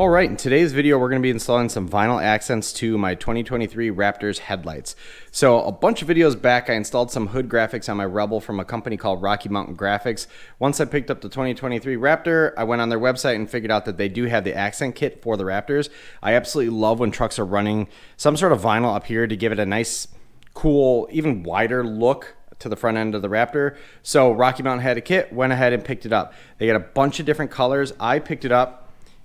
Alright, in today's video we're going to be installing some vinyl accents to my 2023 Raptor's headlights. So a bunch of videos back I installed some hood graphics on my Rebel from a company called Rocky Mountain Graphics. Once I picked up the 2023 Raptor, I went on their website and figured out that they do have the accent kit for the Raptors. I absolutely love when trucks are running some sort of vinyl up here to give it a nice, cool, even wider look to the front end of the Raptor. So Rocky Mountain had a kit, went ahead and picked it up. They got a bunch of different colors. I picked it up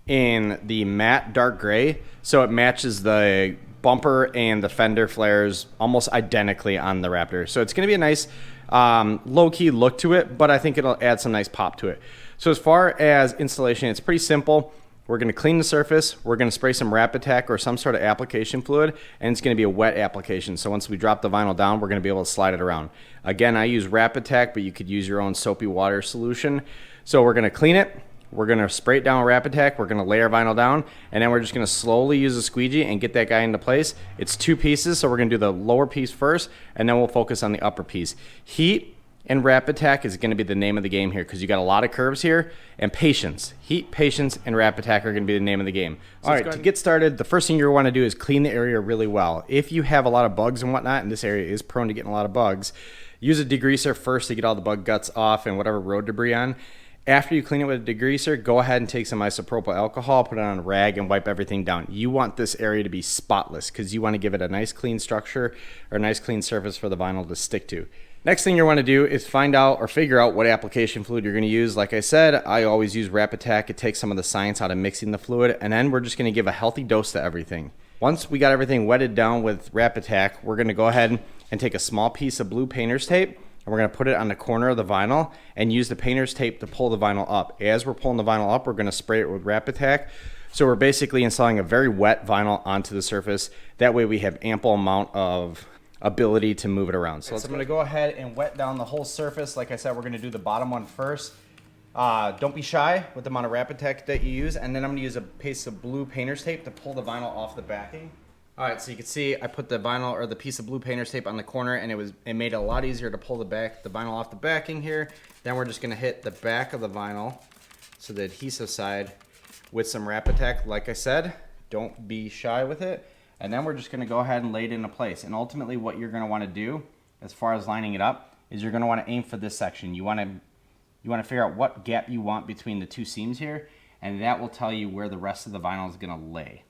in the matte dark gray, so it matches the bumper and the fender flares almost identically on the Raptor. So it's going to be a nice low-key look to it, but I think it'll add some nice pop to it. So as far as installation, it's pretty simple. We're going to clean the surface, we're going to spray some Raptor or some sort of application fluid, and it's going to be a wet application. So once we drop the vinyl down, we're going to be able to slide it around. Again, I use Raptor, but you could use your own soapy water solution. So we're going to clean it. We're going to spray it down with Raptor, we're going to lay our vinyl down, and then we're just going to slowly use a squeegee and get that guy into place. It's two pieces, so we're going to do the lower piece first, and then we'll focus on the upper piece. Heat and Raptor is going to be the name of the game here because you got a lot of curves here, and patience. Heat, patience, and Raptor are going to be the name of the game. So all right, to get started, the first thing you want to do is clean the area really well. If you have a lot of bugs and whatnot, and this area is prone to getting a lot of bugs, use a degreaser first to get all the bug guts off and whatever road debris on. After you clean it with a degreaser, go ahead and take some isopropyl alcohol, put it on a rag, and wipe everything down. You want this area to be spotless because you want to give it a nice clean structure or a nice clean surface for the vinyl to stick to. Next thing you want to do is find out or figure out what application fluid you're going to use. Like I said, I always use Raptor. It takes some of the science out of mixing the fluid, and then we're just going to give a healthy dose to everything. Once we got everything wetted down with Raptor, we're going to go ahead and take a small piece of blue painter's tape, and we're going to put it on the corner of the vinyl and use the painter's tape to pull the vinyl up. As we're pulling the vinyl up, we're going to spray it with Raptor. So we're basically installing a very wet vinyl onto the surface. That way we have ample amount of ability to move it around. So I'm going to go ahead and wet down the whole surface. Like I said, we're going to do the bottom one first. Don't be shy with the amount of Raptor that you use. And then I'm going to use a piece of blue painter's tape to pull the vinyl off the backing. All right, so you can see I put the vinyl or the piece of blue painter's tape on the corner, and it made it a lot easier to pull the vinyl off the backing here. Then we're just going to hit the back of the vinyl, so the adhesive side, with some Raptor. Like I said, don't be shy with it. And then we're just going to go ahead and lay it into place. And ultimately, what you're going to want to do, as far as lining it up, is you're going to want to aim for this section. You want to figure out what gap you want between the two seams here, and that will tell you where the rest of the vinyl is going to lay.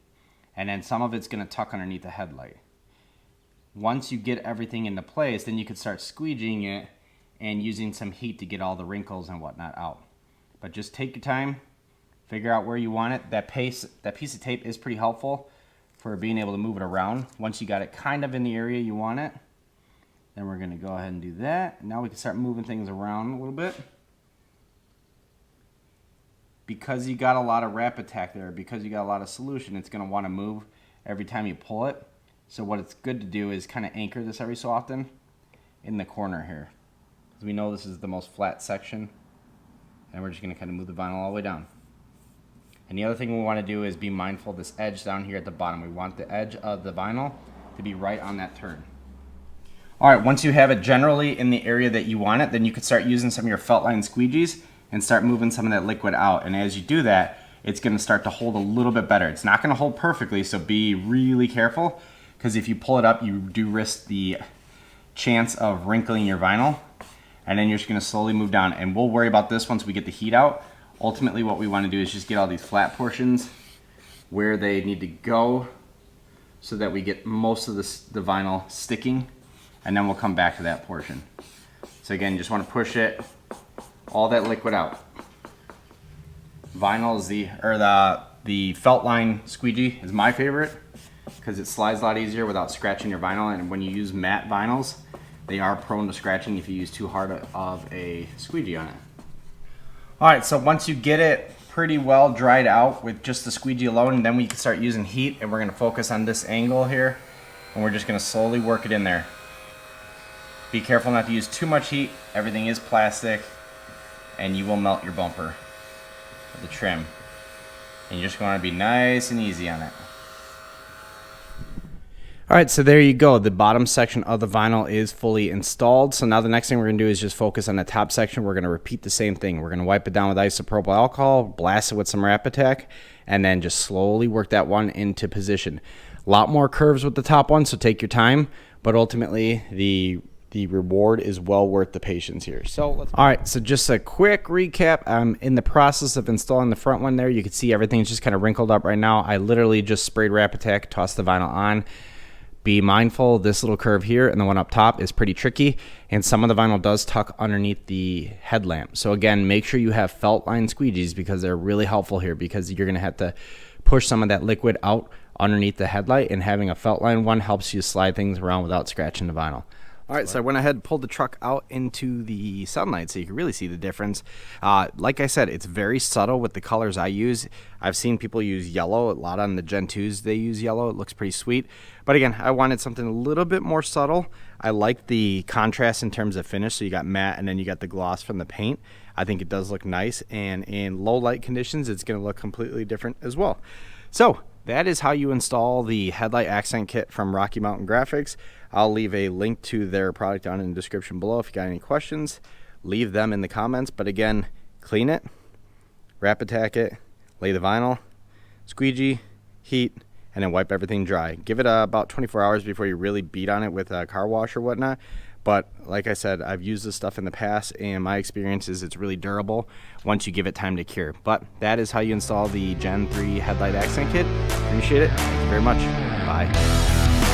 And then some of it's going to tuck underneath the headlight. Once you get everything into place, then you can start squeegeeing it and using some heat to get all the wrinkles and whatnot out. But just take your time, figure out where you want it. That piece of tape is pretty helpful for being able to move it around. Once you got it kind of in the area you want it, then we're going to go ahead and do that. Now we can start moving things around a little bit. Because you got a lot of Raptor there, because you got a lot of solution, it's going to want to move every time you pull it. So what it's good to do is kind of anchor this every so often in the corner here. Because we know this is the most flat section. And we're just going to kind of move the vinyl all the way down. And the other thing we want to do is be mindful of this edge down here at the bottom. We want the edge of the vinyl to be right on that turn. Alright, once you have it generally in the area that you want it, then you can start using some of your felt line squeegees and start moving some of that liquid out. And as you do that, it's going to start to hold a little bit better. It's not going to hold perfectly, so be really careful, because if you pull it up, you do risk the chance of wrinkling your vinyl. And then you're just going to slowly move down. And we'll worry about this once we get the heat out. Ultimately, what we want to do is just get all these flat portions where they need to go so that we get most of the vinyl sticking. And then we'll come back to that portion. So again, you just want to push it, all that liquid out. Vinyl is the felt line squeegee is my favorite because it slides a lot easier without scratching your vinyl. And when you use matte vinyls, they are prone to scratching if you use too hard of a squeegee on it. All right, so once you get it pretty well dried out with just the squeegee alone, then we can start using heat, and we're going to focus on this angle here, and we're just going to slowly work it in there. Be careful not to use too much heat. Everything is plastic, and you will melt your bumper with the trim. And you're just going to be nice and easy on it. All right, so there you go. The bottom section of the vinyl is fully installed. So now the next thing we're gonna do is just focus on the top section. We're gonna repeat the same thing. We're gonna wipe it down with isopropyl alcohol, blast it with some Raptor, and then just slowly work that one into position. A lot more curves with the top one, so take your time, but ultimately the reward is well worth the patience here. So all right, so just a quick recap. I'm in the process of installing the front one there. You can see everything's just kind of wrinkled up right now. I literally just sprayed Raptor, tossed the vinyl on. Be mindful, this little curve here and the one up top is pretty tricky, and some of the vinyl does tuck underneath the headlamp. So again, make sure you have felt line squeegees because they're really helpful here, because you're gonna have to push some of that liquid out underneath the headlight, and having a felt line one helps you slide things around without scratching the vinyl. All right, so I went ahead and pulled the truck out into the sunlight so you can really see the difference. Like I said, it's very subtle with the colors I use. I've seen people use yellow. A lot on the Gen 2s, they use yellow. It looks pretty sweet. But again, I wanted something a little bit more subtle. I like the contrast in terms of finish. So you got matte and then you got the gloss from the paint. I think it does look nice. And in low light conditions, it's going to look completely different as well. So that is how you install the headlight accent kit from Rocky Mountain Graphics. I'll leave a link to their product down in the description below. If you got any questions, leave them in the comments. But again, clean it, Raptor it, lay the vinyl, squeegee, heat, and then wipe everything dry. Give it about 24 hours before you really beat on it with a car wash or whatnot. But like I said, I've used this stuff in the past, and my experience is it's really durable once you give it time to cure. But that is how you install the Gen 3 headlight accent kit. Appreciate it. Thank you very much. Bye.